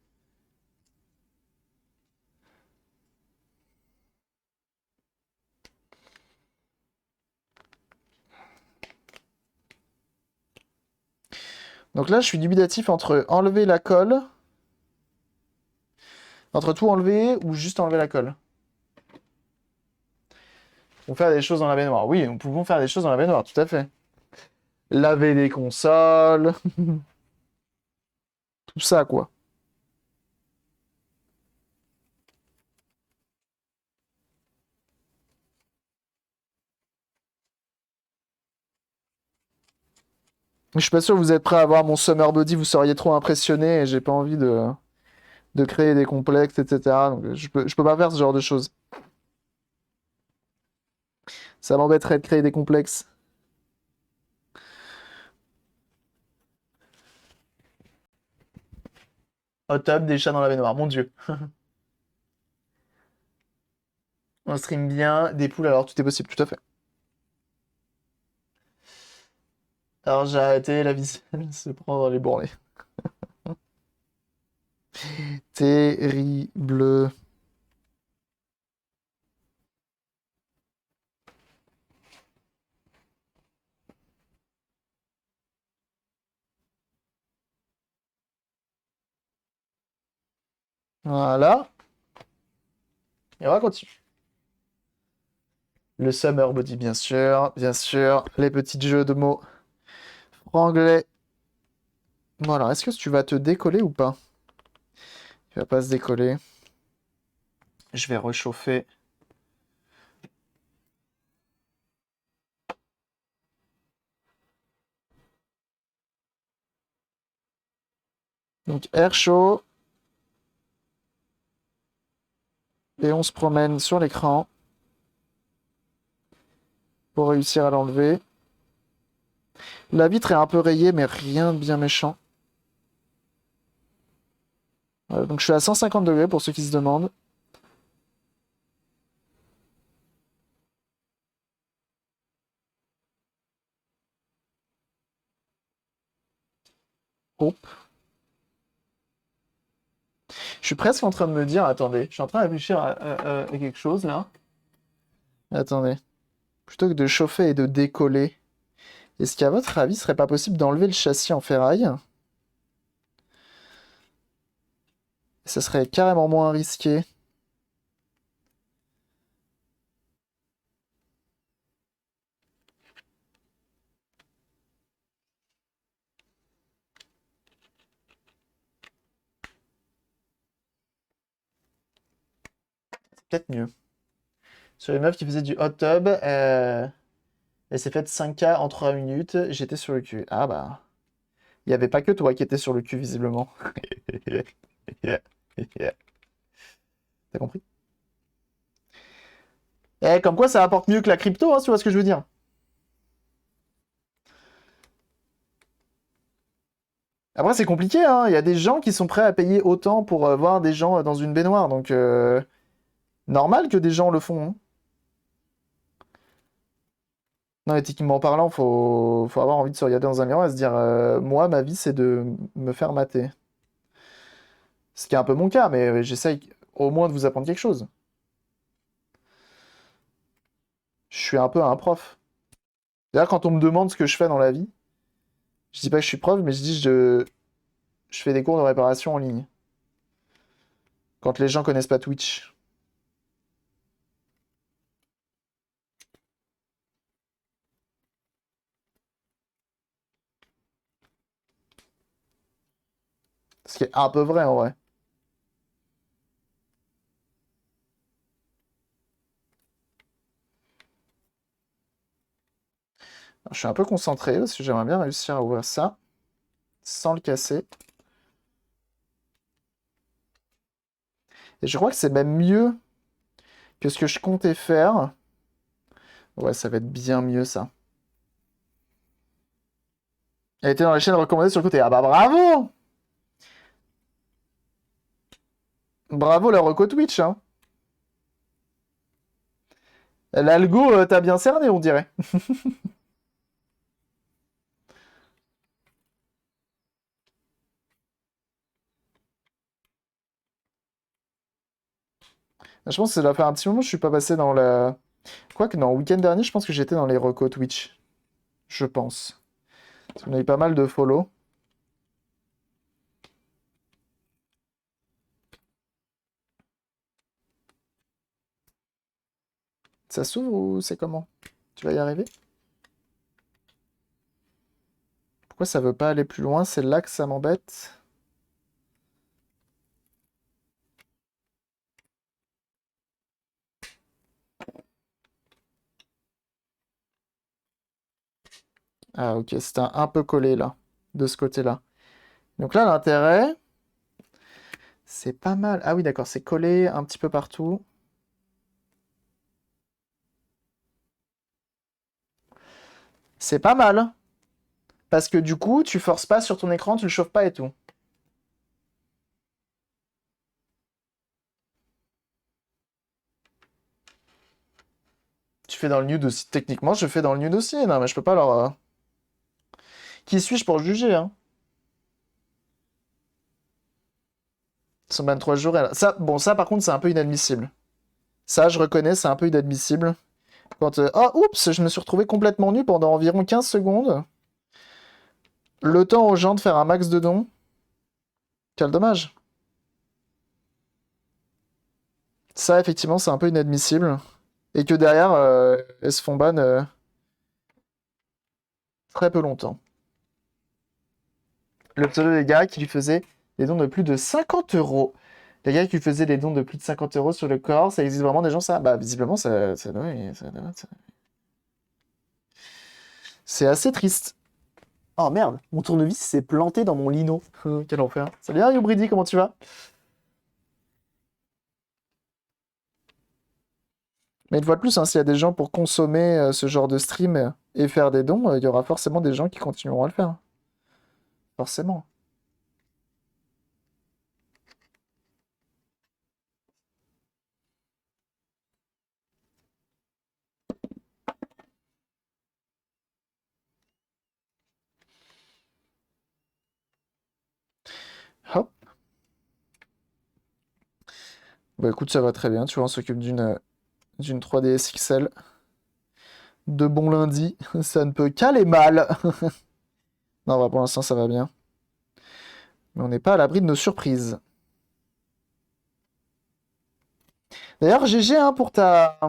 Donc là, je suis dubitatif entre enlever la colle. Entre tout enlever ou juste enlever la colle. On faire des choses dans la baignoire. Oui, nous pouvons faire des choses dans la baignoire, tout à fait. Laver des consoles. Tout ça, quoi. Je suis pas sûr que vous êtes prêt à voir mon summer body, vous seriez trop impressionné et j'ai pas envie de créer des complexes, etc. Donc je peux pas faire ce genre de choses. Ça m'embêterait de créer des complexes. Hot tub, des chats dans la baignoire, mon dieu. On stream bien, des poules, alors tout est possible, tout à fait. Alors j'ai arrêté la viselle, se prend dans les bourrelets. Terrible. Voilà. Et on va continuer. Le summer body, bien sûr, bien sûr. Les petits jeux de mots franglais. Bon alors, est-ce que tu vas te décoller ou pas? Tu vas pas se décoller. Je vais réchauffer. Donc air chaud. Et on se promène sur l'écran pour réussir à l'enlever. La vitre est un peu rayée, mais rien de bien méchant. Donc je suis à 150 degrés pour ceux qui se demandent. Hop. Je suis presque en train de me dire, attendez, je suis en train de réfléchir à quelque chose là. Attendez. Plutôt que de chauffer et de décoller, est-ce qu'à votre avis, ce serait pas possible d'enlever le châssis en ferraille? Ça serait carrément moins risqué. C'est peut-être mieux. Sur les meufs qui faisaient du hot tub, elle s'est faite 5K en 3 minutes, j'étais sur le cul. Ah bah. Il n'y avait pas que toi qui étais sur le cul, visiblement. T'as compris? Eh, comme quoi ça apporte mieux que la crypto, hein, tu vois ce que je veux dire? Après, c'est compliqué, hein. Il y a des gens qui sont prêts à payer autant pour voir des gens dans une baignoire. Donc, normal que des gens le font, hein. Non, éthiquement parlant, faut avoir envie de se regarder dans un miroir et se dire, moi, ma vie, c'est de me faire mater. Ce qui est un peu mon cas, mais j'essaye au moins de vous apprendre quelque chose. Je suis un peu un prof. D'ailleurs, quand on me demande ce que je fais dans la vie, je dis pas que je suis prof, mais je dis je fais des cours de réparation en ligne. Quand les gens connaissent pas Twitch. Ce qui est un peu vrai en vrai. Je suis un peu concentré parce que j'aimerais bien réussir à ouvrir ça sans le casser. Et je crois que c'est même mieux que ce que je comptais faire. Ouais, ça va être bien mieux ça. Elle était dans la chaîne recommandée sur le côté. Ah bah bravo! Bravo la reco Twitch, hein. L'algo t'a bien cerné, on dirait. Je pense que ça doit faire un petit moment que je suis pas passé dans la... Quoique, non, week-end dernier, je pense que j'étais dans les recos Twitch. Je pense. Parce qu'on a eu pas mal de follow. Ça s'ouvre ou c'est comment? Tu vas y arriver? Pourquoi ça veut pas aller plus loin? C'est là que ça m'embête. Ah ok, c'était un peu collé là, de ce côté-là. Donc là, l'intérêt, c'est pas mal. Ah oui, d'accord, c'est collé un petit peu partout. C'est pas mal. Parce que du coup, tu forces pas sur ton écran, tu le chauffes pas et tout. Tu fais dans le nude aussi. Techniquement, je fais dans le nude aussi. Non, mais je peux pas leur... Qui suis-je pour juger, hein? Ils sont 23 jours. Ça, bon, ça, par contre, c'est un peu inadmissible. Ça, je reconnais, c'est un peu inadmissible. Quand... Oh, oups, je me suis retrouvé complètement nu pendant environ 15 secondes. Le temps aux gens de faire un max de dons. Quel dommage. Ça, effectivement, c'est un peu inadmissible. Et que derrière, elles se font ban très peu longtemps. Le pseudo des gars qui lui faisait des dons de plus de 50 euros. Les gars qui lui faisaient des dons de plus de 50 euros sur le corps, ça existe vraiment des gens, ça? Bah, visiblement, c'est assez triste. Oh merde, mon tournevis s'est planté dans mon lino. Quel enfer. Salut Ario Brady, comment tu vas? Mais une fois de plus, hein, s'il y a des gens pour consommer ce genre de stream et faire des dons, il y aura forcément des gens qui continueront à le faire. Forcément. Hop. Bah écoute, ça va très bien. Tu vois, on s'occupe d'une 3DS XL. De bon lundi, ça ne peut qu'aller mal. Non, bah, pour l'instant, ça va bien. Mais on n'est pas à l'abri de nos surprises. D'ailleurs, GG hein, pour ta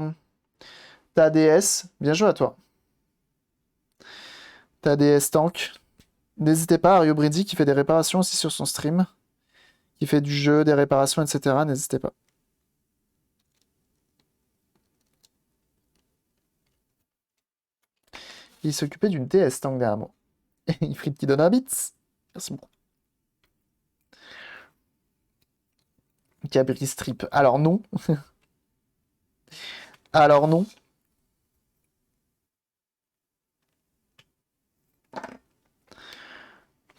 DS. Bien joué à toi. Ta DS tank. N'hésitez pas, Ario Brady qui fait des réparations aussi sur son stream. Qui fait du jeu, des réparations, etc. N'hésitez pas. Il s'occupait d'une DS tank derrière moi. Et Ifrit qui donne un bits. Merci beaucoup. Cabri Strip. Alors non. Alors non.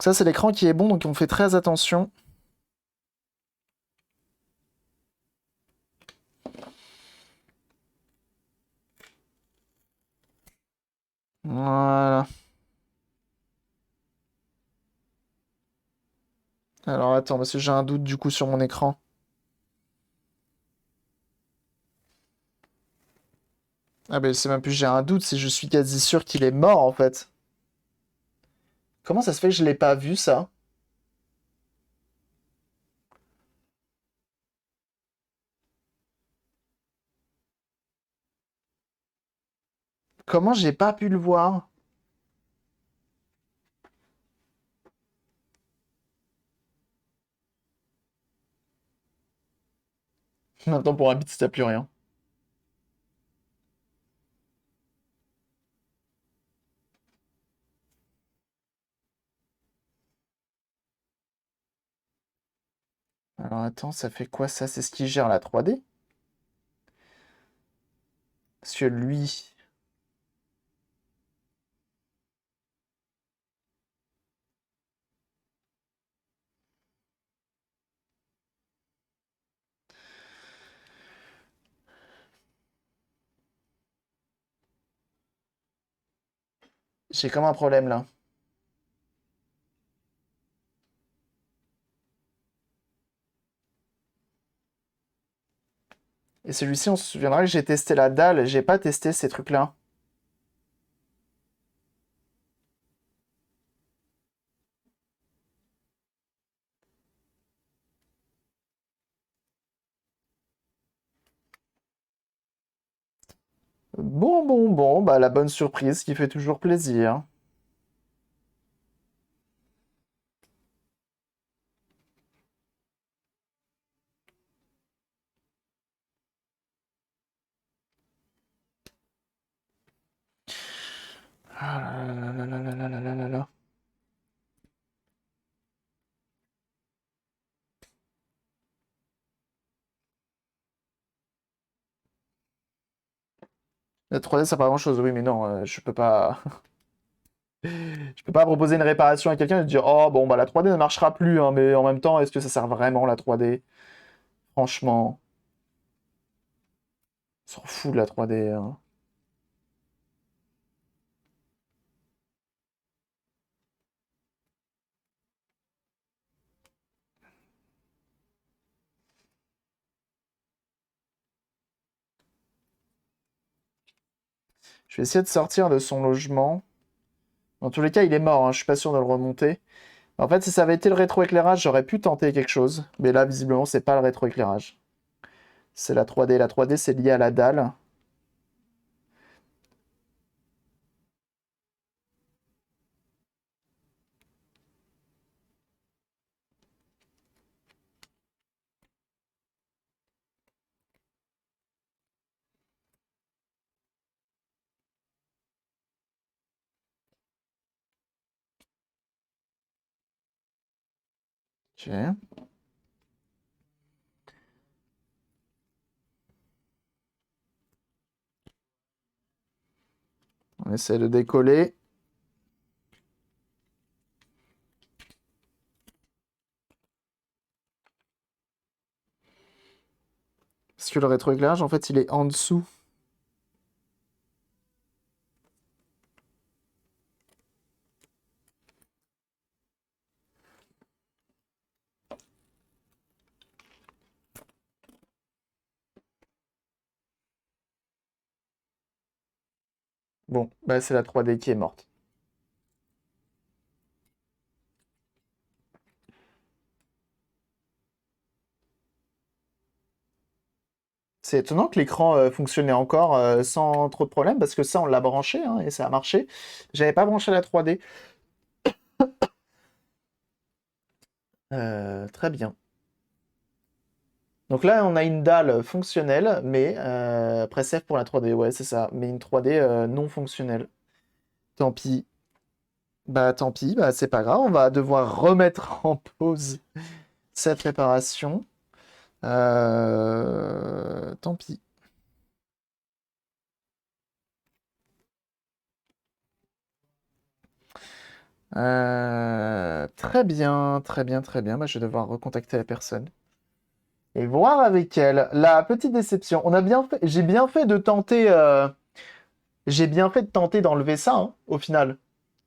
Ça, c'est l'écran qui est bon, donc on fait très attention. Voilà. Alors attends, parce que j'ai un doute du coup sur mon écran. Ah ben c'est même plus j'ai un doute, c'est je suis quasi sûr qu'il est mort en fait. Comment ça se fait que je l'ai pas vu ça? Comment j'ai pas pu le voir? Maintenant pour un bit, t'as plus rien. Alors attends, ça fait quoi ça? C'est ce qui gère la 3D? Parce que lui. J'ai comme un problème là. Et celui-ci, on se souviendra que j'ai testé la dalle, j'ai pas testé ces trucs-là. Bon, bah la bonne surprise qui fait toujours plaisir. Ah là là là là là là là là là. La 3D, ça pas grand-chose, oui, mais non, je peux pas. Je peux pas proposer une réparation à quelqu'un et dire oh bon bah la 3D ne marchera plus, hein, mais en même temps, est-ce que ça sert vraiment la 3D? Franchement, on s'en fout de la 3D, hein. Je vais essayer de sortir de son logement. Dans tous les cas, il est mort, hein, je suis pas sûr de le remonter. En fait, si ça avait été le rétroéclairage, j'aurais pu tenter quelque chose. Mais là, visiblement, c'est pas le rétroéclairage. C'est la 3D. La 3D, c'est lié à la dalle. Ok. On essaie de décoller. Parce que le rétroéclairage, en fait, il est en dessous. Bon, bah c'est la 3D qui est morte. C'est étonnant que l'écran fonctionnait encore sans trop de problèmes, parce que ça, on l'a branché, hein, et ça a marché. J'avais pas branché la 3D. Très bien. Donc là, on a une dalle fonctionnelle, mais press F pour la 3D, ouais, c'est ça. Mais une 3D non fonctionnelle. Tant pis. Bah tant pis, bah c'est pas grave, on va devoir remettre en pause cette réparation. Tant pis. Très bien, très bien, très bien. Bah, je vais devoir recontacter la personne et voir avec elle. La petite déception. On a bien fait. J'ai bien fait de tenter. J'ai bien fait de tenter d'enlever ça, hein, au final.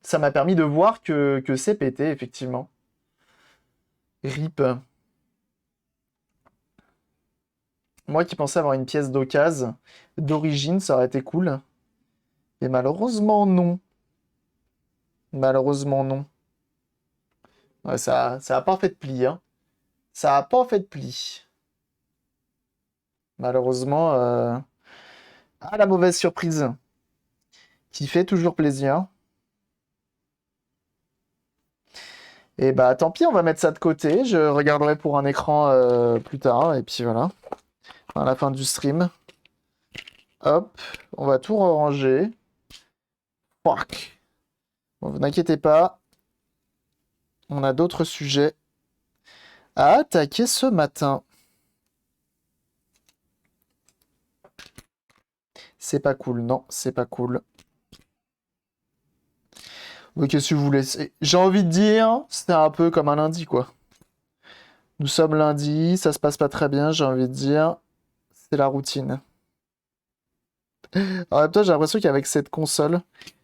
Ça m'a permis de voir que c'est pété, effectivement. RIP. Moi qui pensais avoir une pièce d'occasion d'origine, ça aurait été cool. Et malheureusement, non. Malheureusement, non. Ouais, ça a pas fait de pli, hein. Ça a pas fait de pli. Malheureusement, ah, la mauvaise surprise. Qui fait toujours plaisir. Et bah tant pis, on va mettre ça de côté. Je regarderai pour un écran plus tard. Et puis voilà, à la fin du stream. Hop, on va tout ranger. Fuck. Bon, vous n'inquiétez pas, on a d'autres sujets à attaquer ce matin. C'est pas cool, non, c'est pas cool. Oui, qu'est-ce que vous voulez? J'ai envie de dire, c'était un peu comme un lundi, quoi. Nous sommes lundi, ça se passe pas très bien, j'ai envie de dire, c'est la routine. En même temps, j'ai l'impression qu'avec cette console,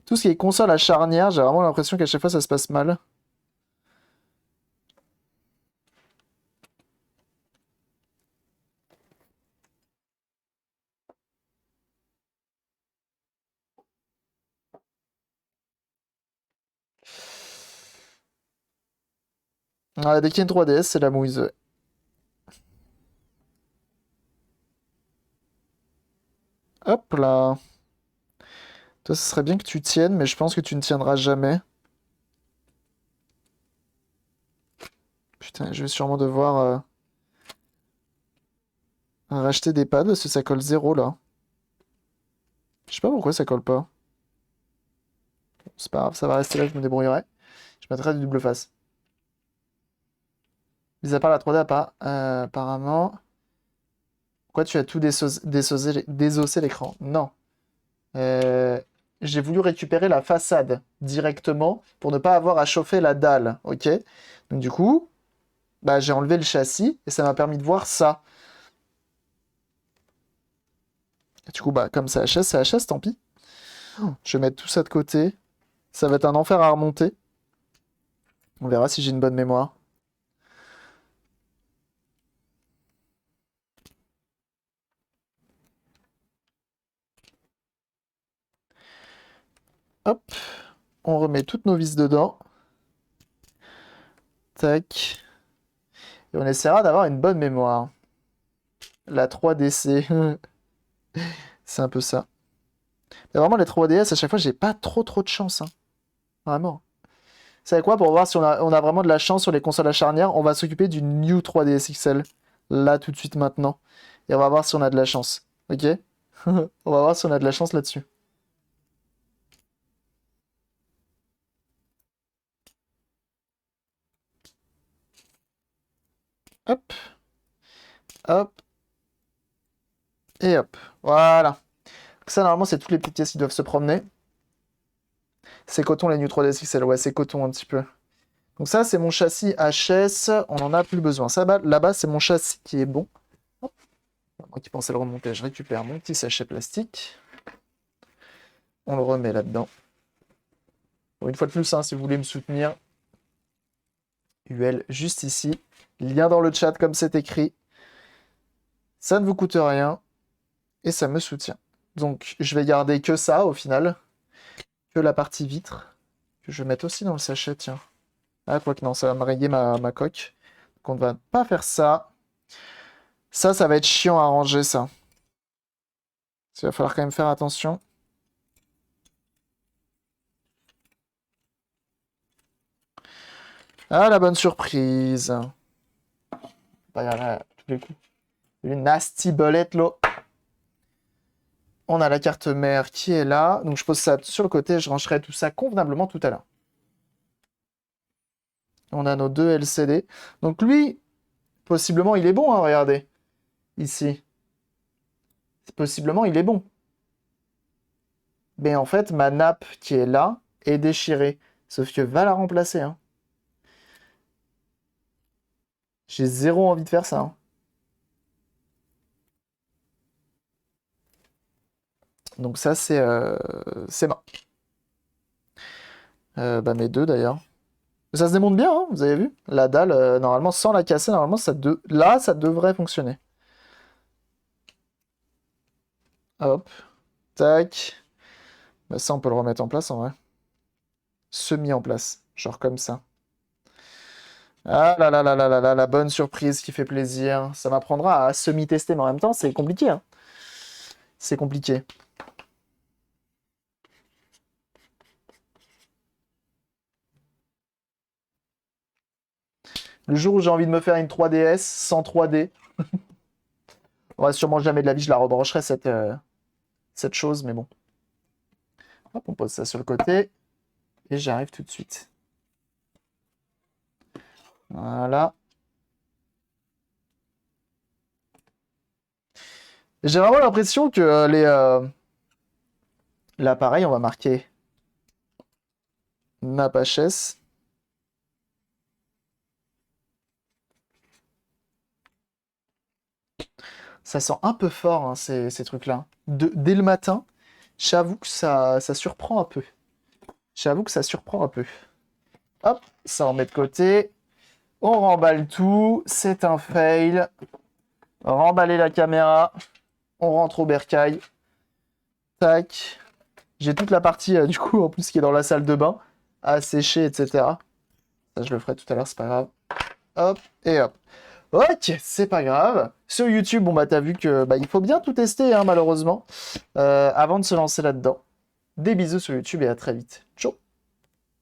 tout ce qui est console à charnière, j'ai vraiment l'impression qu'à chaque fois ça se passe mal. Ouais, dès qu'il y a une 3DS, c'est la mouise. Ouais. Hop là. Toi, ce serait bien que tu tiennes, mais je pense que tu ne tiendras jamais. Putain, je vais sûrement devoir racheter des pads parce que ça colle zéro là. Je sais pas pourquoi ça colle pas. C'est pas grave, ça va rester là, je me débrouillerai. Je mettrai du double face. Mis à part la 3D, apparemment. Pourquoi tu as tout désossé l'écran? Non. Euh, j'ai voulu récupérer la façade directement pour ne pas avoir à chauffer la dalle, ok? Donc du coup, bah, j'ai enlevé le châssis et ça m'a permis de voir ça. Et du coup, bah, comme c'est HS, tant pis. Je vais mettre tout ça de côté. Ça va être un enfer à remonter. On verra si j'ai une bonne mémoire. Hop, on remet toutes nos vis dedans. Tac. Et on essaiera d'avoir une bonne mémoire. La 3DC, c'est un peu ça. Mais vraiment, les 3DS, à chaque fois, j'ai pas trop de chance, hein. Vraiment. Vous savez quoi, pour voir si on a vraiment de la chance sur les consoles à charnière, on va s'occuper du New 3DS XL. Là, tout de suite, maintenant. Et on va voir si on a de la chance. Ok? On va voir si on a de la chance là-dessus. Hop, hop, et hop. Voilà. Ça, normalement, c'est toutes les petites pièces qui doivent se promener. C'est coton, les New 3DS XL. Ouais, c'est coton un petit peu. Donc ça, c'est mon châssis HS. On n'en a plus besoin. Ça, là-bas, c'est mon châssis qui est bon. Hop. Moi qui pensais le remonter, je récupère mon petit sachet plastique. On le remet là-dedans. Bon, une fois de plus, hein, si vous voulez me soutenir, UL juste ici. Lien dans le chat comme c'est écrit. Ça ne vous coûte rien. Et ça me soutient. Donc je vais garder que ça au final. Que la partie vitre. Que je vais mettre aussi dans le sachet, tiens. Ah, quoique non, ça va me rayer ma coque. Donc on ne va pas faire ça. Ça va être chiant à ranger, ça. Il va falloir quand même faire attention. Ah, la bonne surprise. Pas y aller à tous les coups. Une nasty bolette, là. On a la carte mère qui est là. Donc je pose ça sur le côté. Je rangerai tout ça convenablement tout à l'heure. On a nos deux LCD. Donc lui, possiblement, il est bon, hein, regardez. Ici. Possiblement, il est bon. Mais en fait, ma nappe qui est là est déchirée. Sauf que va la remplacer, hein. J'ai zéro envie de faire ça, hein. Donc ça, c'est mort. Bah mes deux d'ailleurs. Ça se démonte bien, hein, vous avez vu? La dalle, normalement, sans la casser, normalement, là, ça devrait fonctionner. Hop, tac. Bah ça, on peut le remettre en place en vrai. Semi en place, genre comme ça. Ah là là là là là là, la bonne surprise qui fait plaisir. Ça m'apprendra à semi-tester, mais en même temps, c'est compliqué, hein. C'est compliqué. Le jour où j'ai envie de me faire une 3DS sans 3D, on va sûrement jamais de la vie, je la rebrancherai cette chose, mais bon. Hop, on pose ça sur le côté. Et j'arrive tout de suite. Voilà. J'ai vraiment l'impression que l'appareil, on va marquer NAPHS. Ça sent un peu fort, hein, ces trucs-là. Dès le matin, j'avoue que ça surprend un peu. J'avoue que ça surprend un peu. Hop, ça on met de côté. On remballe tout. C'est un fail. Remballer la caméra. On rentre au bercail. Tac. J'ai toute la partie, du coup, en plus, qui est dans la salle de bain, à sécher, etc. Ça, je le ferai tout à l'heure, c'est pas grave. Hop, et hop. Ok, c'est pas grave. Sur YouTube, bon, bah, t'as vu que bah, il faut bien tout tester, hein, malheureusement, avant de se lancer là-dedans. Des bisous sur YouTube et à très vite. Ciao.